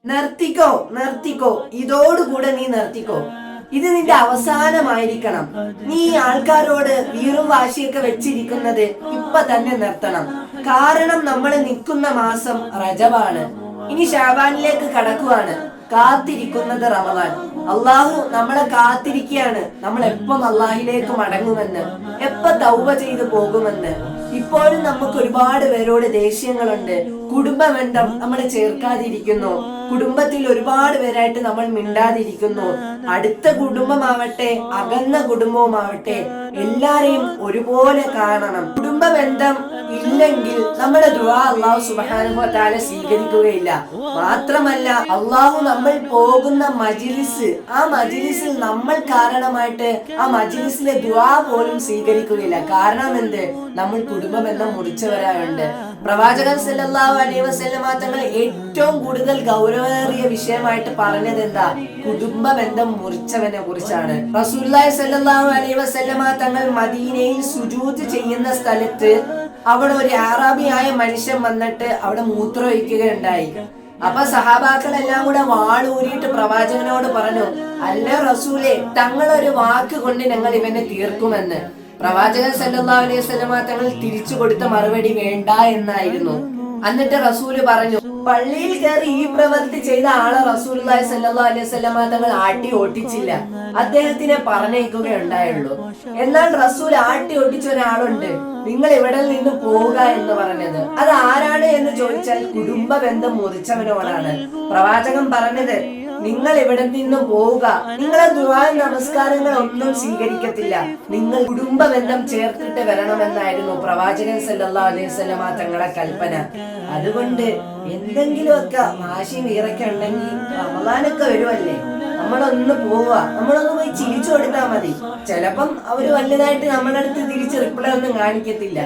നിർത്തിക്കോ നിർത്തിക്കോ, ഇതോടുകൂടെ നീ നിർത്തിക്കോ. ഇത് നിന്റെ അവസാനമായിരിക്കണം. നീ ആൾക്കാരോട് വീറും വാശിയൊക്കെ വെച്ചിരിക്കുന്നത് ഇപ്പൊ തന്നെ നിർത്തണം. കാരണം നമ്മൾ നിൽക്കുന്ന മാസം റജബാണ്. ഇനി ഷാബാനിലേക്ക് കടക്കുവാണ്. കാത്തിരിക്കുന്നത് റമദാൻ. അള്ളാഹു നമ്മളെ കാത്തിരിക്കുകയാണ്. നമ്മൾ എപ്പം അള്ളാഹിലേക്ക് മടങ്ങുമെന്ന്, എപ്പ തൗബ ചെയ്തു പോകുമെന്ന്. ഇപ്പോഴും നമുക്ക് ഒരുപാട് പേരോട് ദേഷ്യങ്ങളുണ്ട്. കുടുംബബന്ധം നമ്മൾ ചേർക്കാതിരിക്കുന്നു. കുടുംബത്തിൽ ഒരുപാട് പേരായിട്ട് നമ്മൾ മിണ്ടാതിരിക്കുന്നു. അടുത്ത കുടുംബമാവട്ടെ അകന്ന കുടുംബവുമാവട്ടെ എല്ലാരെയും ഒരുപോലെ കാണണം. കുടുംബ ബന്ധം ഇല്ലെങ്കിൽ നമ്മുടെ ദുആ അല്ലാഹു സുബ്ഹാനഹു വ തആല സ്വീകരിക്കുകയില്ല. മാത്രമല്ല അല്ലാഹു നമ്മൾ പോകുന്ന മജ്ലിസ്, ആ മജ്ലിസിൽ നമ്മൾ കാരണമായിട്ട് ആ മജ്ലിസിലെ ദുആ പോലും സ്വീകരിക്കുകയില്ല. കാരണം എന്ത്? നമ്മൾ കുടുംബ ബന്ധം മുറിച്ചവരായുണ്ട്. പ്രവാചകൻ സല്ലല്ലാഹു അലൈഹി വസല്ലമ തങ്ങൾ ഏറ്റവും കൂടുതൽ ഗൗരവേറിയ വിഷയമായിട്ട് പറഞ്ഞത് എന്താ? കുടുംബ ബന്ധം മുറിച്ചവനെ കുറിച്ചാണ്. റസൂലുള്ളാഹി സല്ലല്ലാഹു അലൈഹി വസല്ലമ തങ്ങൾ മദീനയിൽ സുജൂദ് ചെയ്യുന്ന സ്ഥലത്ത് അവിടെ ഒരു അറാബിയായ മനുഷ്യൻ വന്നിട്ട് അവിടെ മൂത്രമൊഴിക്കുകയുണ്ടായി. അപ്പൊ സഹാബാക്കളെല്ലാം കൂടെ വാളൂരിയിട്ട് പ്രവാചകനോട് പറഞ്ഞു, അല്ല റസൂലേ, തങ്ങളൊരു വാക്ക് കൊണ്ട് ഞങ്ങൾ ഇവനെ തീർക്കുമെന്ന്. പ്രവാചകൻ സല്ലല്ലാഹു അലൈഹി വസല്ലമ തങ്ങൾ തിരിച്ചു കൊടുത്ത മറുപടി വേണ്ട എന്നായിരുന്നു. എന്നിട്ട് റസൂല് പറഞ്ഞു, പള്ളിയിൽ കയറി ഈ പ്രവൃത്തി ചെയ്ത ആളെ റസൂലുള്ളാഹി സ്വല്ലല്ലാഹു അലൈഹി വസല്ലമ തങ്ങൾ ആട്ടി ഓട്ടിച്ചില്ല, അദ്ദേഹത്തിനെ പറഞ്ഞേക്കുകയുണ്ടായുള്ളൂ. എന്നാൽ റസൂൽ ആട്ടി ഓട്ടിച്ച ഒരാളുണ്ട്, നിങ്ങൾ ഇവിടെ നിന്ന് പോവുക എന്ന് പറഞ്ഞത്. അത് ആരാണ് എന്ന് ചോദിച്ചാൽ കുടുംബ ബന്ധം മുറിച്ചവനോടാണ്. പ്രവാചകൻ പറഞ്ഞത്, നിങ്ങൾ ഇവിടെ നിന്ന് പോവുക, നിങ്ങളെ ദുആ നമസ്കാരങ്ങൾ ഒന്നും സ്വീകരിക്കത്തില്ല, നിങ്ങൾ കുടുംബ ബന്ധം ചേർത്തിട്ട് വരണമെന്നായിരുന്നു പ്രവാചകൻ സല്ലല്ലാഹു അലൈഹി വസല്ലമ തങ്ങളുടെ കൽപ്പന. അതുകൊണ്ട് എന്തെങ്കിലുമൊക്കെ വാശിയും വീറൊക്കെ ഉണ്ടെങ്കിൽ റമദാനൊക്കെ വരുമല്ലേ, നമ്മളൊന്ന് പോവുക, നമ്മളൊന്ന് പോയി ചിരിച്ചു കൊടുത്താൽ മതി. ചിലപ്പം അവര് വലുതായിട്ട് നമ്മുടെ അടുത്ത് തിരിച്ച് റിപ്ലൈ ഒന്നും കാണിക്കത്തില്ല.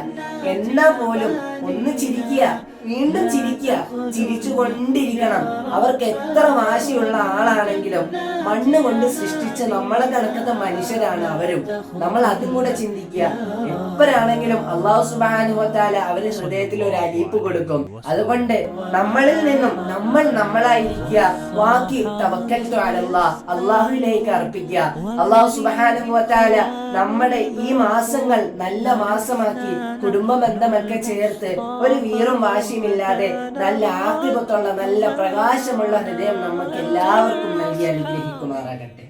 എന്നാ പോലും ഒന്ന് ചിരിക്കുക, വീണ്ടും ചിരിക്കുക, ചിരിച്ചു കൊണ്ടിരിക്കണം. അവർക്ക് എത്ര വാശിയുള്ള ആളാണെങ്കിലും മണ്ണ് കൊണ്ട് സൃഷ്ടിച്ച നമ്മളെ കണക്കത്തെ മനുഷ്യരാണ് അവരും. നമ്മൾ അതും കൂടെ ചിന്തിക്കുക. എപ്പോഴാണെങ്കിലും അല്ലാഹു സുബ്ഹാനഹു വ തആല അവര് ഹൃദയത്തിൽ ഒരു അലിയിപ്പ് കൊടുക്കും. അതുകൊണ്ട് നമ്മളിൽ നിന്നും നമ്മൾ നമ്മളായിരിക്കുക. ബാക്കി തവക്കൽതു അലല്ലാഹ്, അല്ലാഹുവിലേക്ക് അർപ്പിക്കുക. അല്ലാഹു സുബ്ഹാനഹു വ തആല നമ്മുടെ ഈ മാസങ്ങൾ നല്ല മാസമാക്കി കുടുംബ ബന്ധമൊക്കെ ചേർത്ത് ഒരു വീറും വാശിയുമില്ലാതെ നല്ല ആഖിബത്തുള്ള നല്ല പ്രകാശമുള്ള ഹൃദയം നമുക്ക് എല്ലാവർക്കും നൽകി അനുഗ്രഹിക്കുമാറാകട്ടെ.